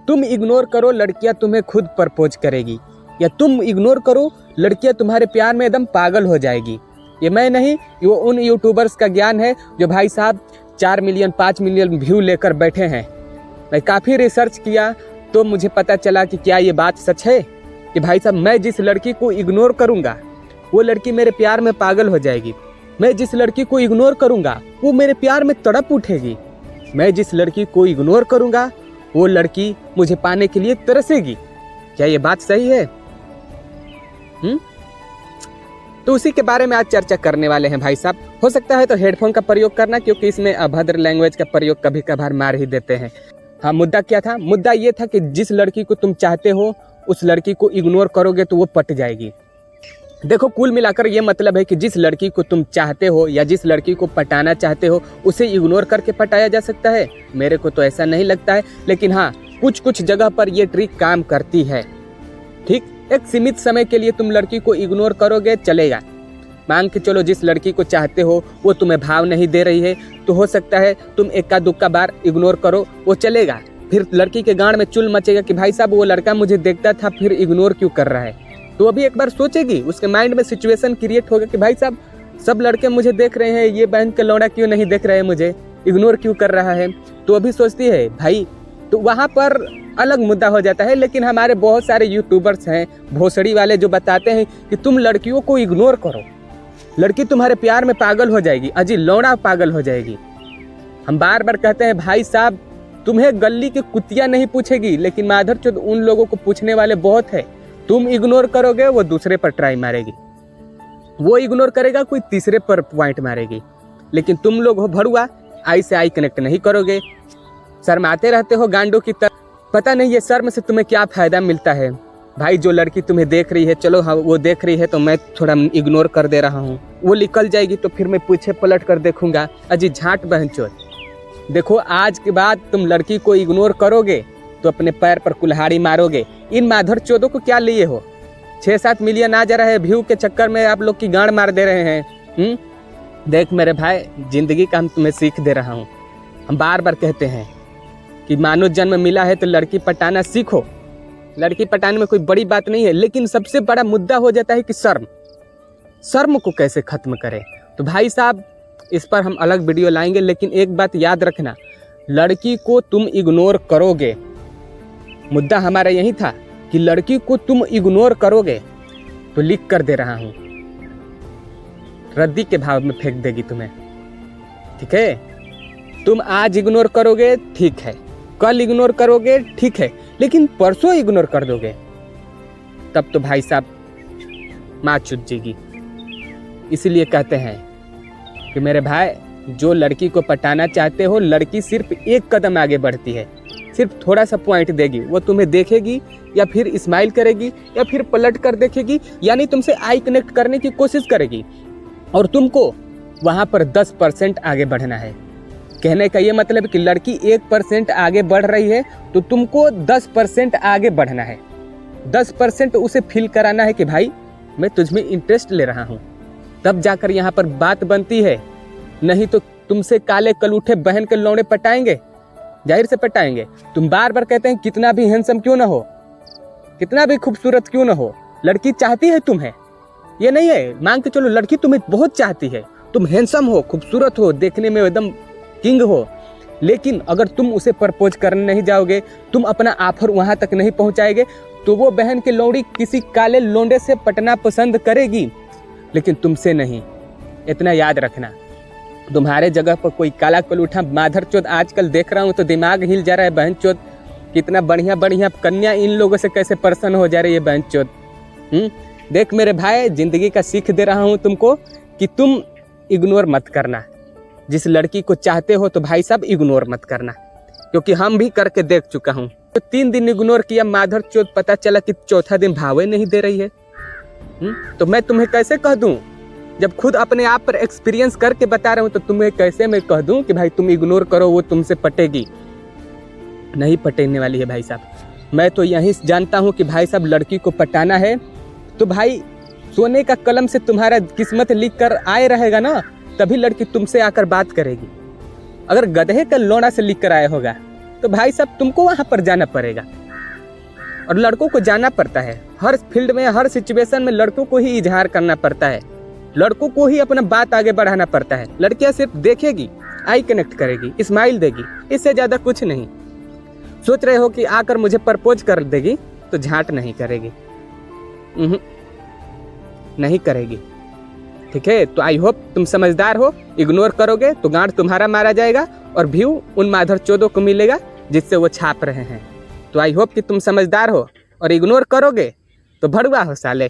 तुम इग्नोर करो, लड़कियां तुम्हें खुद प्रपोज करेगी, या तुम इग्नोर करो, लड़कियां तुम्हारे प्यार में एकदम पागल हो जाएगी। ये मैं नहीं, वो उन यूट्यूबर्स का ज्ञान है जो भाई साहब 4 मिलियन 5 मिलियन व्यू लेकर बैठे हैं। मैं काफ़ी रिसर्च किया तो मुझे पता चला कि क्या ये बात सच है कि भाई साहब मैं जिस लड़की को इग्नोर करूँगा वो लड़की मेरे प्यार में पागल हो जाएगी। मैं जिस लड़की को इग्नोर करूँगा वो मेरे प्यार में तड़प उठेगी। मैं जिस लड़की को इग्नोर करूँगा वो लड़की मुझे पाने के लिए तरसेगी। क्या ये बात सही है? तो उसी के बारे में आज चर्चा करने वाले हैं भाई साहब। हो सकता है तो हेडफोन का प्रयोग करना, क्योंकि इसमें अभद्र लैंग्वेज का प्रयोग कभी कभार मार ही देते हैं। हाँ, मुद्दा क्या था? मुद्दा ये था कि जिस लड़की को तुम चाहते हो उस लड़की को इग्नोर करोगे तो वो पट जाएगी। देखो, कुल मिलाकर ये मतलब है कि जिस लड़की को तुम चाहते हो या जिस लड़की को पटाना चाहते हो उसे इग्नोर करके पटाया जा सकता है। मेरे को तो ऐसा नहीं लगता है, लेकिन हाँ, कुछ कुछ जगह पर ये ट्रिक काम करती है। ठीक, एक सीमित समय के लिए तुम लड़की को इग्नोर करोगे, चलेगा। मान के चलो जिस लड़की को चाहते हो वो तुम्हें भाव नहीं दे रही है, तो हो सकता है तुम इक्का दुक्का बार इग्नोर करो, वो चलेगा। फिर लड़की के गांड में चुल मचेगा कि भाई साहब वो लड़का मुझे देखता था फिर इग्नोर क्यों कर रहा है। तो अभी एक बार सोचेगी, उसके माइंड में सिचुएशन क्रिएट होगा कि भाई साहब सब लड़के मुझे देख रहे हैं, ये बहन के लौड़ा क्यों नहीं देख रहे हैं, मुझे इग्नोर क्यों कर रहा है। तो अभी सोचती है भाई, तो वहाँ पर अलग मुद्दा हो जाता है। लेकिन हमारे बहुत सारे यूट्यूबर्स हैं भोसड़ी वाले जो बताते हैं कि तुम लड़कियों को इग्नोर करो, लड़की तुम्हारे प्यार में पागल हो जाएगी, अजी लौड़ा पागल हो जाएगी। हम बार बार कहते हैं भाई साहब तुम्हें गली की कुतिया नहीं पूछेगी, लेकिन माधरचोद उन लोगों को पूछने वाले बहुत है। तुम इग्नोर करोगे वो दूसरे पर ट्राई मारेगी, वो इग्नोर करेगा कोई तीसरे पर पॉइंट मारेगी। लेकिन तुम लोग हो भड़ुआ, आई से आई कनेक्ट नहीं करोगे, शर्माते रहते हो गांडों की तरह। पता नहीं ये शर्म से तुम्हें क्या फायदा मिलता है। भाई जो लड़की तुम्हें देख रही है, चलो हाँ वो देख रही है तो मैं थोड़ा इग्नोर कर दे रहा हूँ, वो निकल जाएगी तो फिर मैं पीछे पलट कर देखूंगा, अजी झाट बहनचोद। देखो, आज के बाद तुम लड़की को इग्नोर करोगे तो अपने पैर पर कुल्हाड़ी मारोगे। इन माधर चोदों को क्या लिए हो? 6-7 मिलियन आ जा रहा है व्यू के चक्कर में आप लोग की गांड मार दे रहे हैं। देख मेरे भाई, जिंदगी का हम तुम्हें सीख दे रहा हूँ। हम बार बार कहते हैं कि मानव जन्म मिला है तो लड़की पटाना सीखो। लड़की पटाने में कोई बड़ी बात नहीं है, लेकिन सबसे बड़ा मुद्दा हो जाता है कि शर्म को कैसे खत्म करें। तो भाई साहब इस पर हम अलग वीडियो लाएंगे, लेकिन एक बात याद रखना, लड़की को तुम इग्नोर करोगे। मुद्दा हमारा यही था कि लड़की को तुम इग्नोर करोगे तो लिख कर दे रहा हूं, रद्दी के भाव में फेंक देगी तुम्हें। ठीक है, तुम आज इग्नोर करोगे ठीक है, कल इग्नोर करोगे ठीक है, लेकिन परसों इग्नोर कर दोगे तब तो भाई साहब माँ चुत जाएगी। इसीलिए कहते हैं कि मेरे भाई, जो लड़की को पटाना चाहते हो, लड़की सिर्फ एक कदम आगे बढ़ती है, सिर्फ थोड़ा सा पॉइंट देगी, वो तुम्हें देखेगी या फिर स्माइल करेगी या फिर पलट कर देखेगी, यानी तुमसे आई कनेक्ट करने की कोशिश करेगी, और तुमको वहाँ पर 10% आगे बढ़ना है। कहने का ये मतलब कि लड़की 1% आगे बढ़ रही है तो तुमको 10% आगे बढ़ना है। 10% उसे फील कराना है कि भाई मैं तुझमें इंटरेस्ट ले रहा हूँ, तब जाकर यहाँ पर बात बनती है। नहीं तो तुमसे काले कलूठे बहन के लौड़े पटाएंगे, जाहिर से पटाएंगे। तुम बार बार कहते हैं कितना भी हैंडसम क्यों ना हो, कितना भी खूबसूरत क्यों ना हो, लड़की चाहती है तुम्हें। ये नहीं है, मान के चलो लड़की तुम्हें बहुत चाहती है, तुम हैंडसम हो, खूबसूरत हो, देखने में एकदम किंग हो, लेकिन अगर तुम उसे प्रपोज करने नहीं जाओगे, तुम अपना ऑफर वहां तक नहीं पहुंचाएंगे, तो वो बहन की लौड़ी किसी काले लोंडे से पटना पसंद करेगी, लेकिन तुमसे नहीं। इतना याद रखना, तुम्हारे जगह पर कोई काला कलूठा माधरचोद आजकल देख रहा हूँ तो दिमाग हिल जा रहा है। बहनचोद कितना बढ़िया बढ़िया कन्या इन लोगों से कैसे प्रसन्न हो जा रही है बहनचोद। देख मेरे भाई, जिंदगी का सीख दे रहा हूँ तुमको कि तुम इग्नोर मत करना। जिस लड़की को चाहते हो तो भाई साहब इग्नोर मत करना, क्योंकि हम भी करके देख चुका हूँ। तो 3 दिन इग्नोर किया, माधरचोद पता चला कि चौथा दिन भावे नहीं दे रही है। तो मैं तुम्हें कैसे कह दूं, जब खुद अपने आप पर एक्सपीरियंस करके बता रहा हूं, तो तुम्हें कैसे मैं कह दूं कि भाई तुम इग्नोर करो, वो तुमसे पटेगी? नहीं पटेने वाली है भाई साहब। मैं तो यही जानता हूं कि भाई साहब लड़की को पटाना है तो भाई सोने का कलम से तुम्हारा किस्मत लिख कर आए रहेगा ना, तभी लड़की तुमसे आकर बात करेगी। अगर गधे का लोड़ा से लिख कर आया होगा तो भाई साहब तुमको वहाँ पर जाना पड़ेगा। और लड़कों को जाना पड़ता है, हर फील्ड में हर सिचुएशन में लड़कों को ही इजहार करना पड़ता है, लड़कों को ही अपना बात आगे बढ़ाना पड़ता है। लड़कियां सिर्फ देखेगी, आई कनेक्ट करेगी, स्माइल देगी, इससे ज़्यादा कुछ नहीं। सोच रहे हो कि आकर मुझे प्रपोज कर देगी तो झांट नहीं करेगी, नहीं करेगी। ठीक है, तो आई होप तुम समझदार हो। इग्नोर करोगे तो गांड तुम्हारा मारा जाएगा और व्यू उन माधर चोदों को मिलेगा जिससे वो छाप रहे हैं। तो आई होप कि तुम समझदार हो और इग्नोर करोगे तो भड़ुआ हो साले।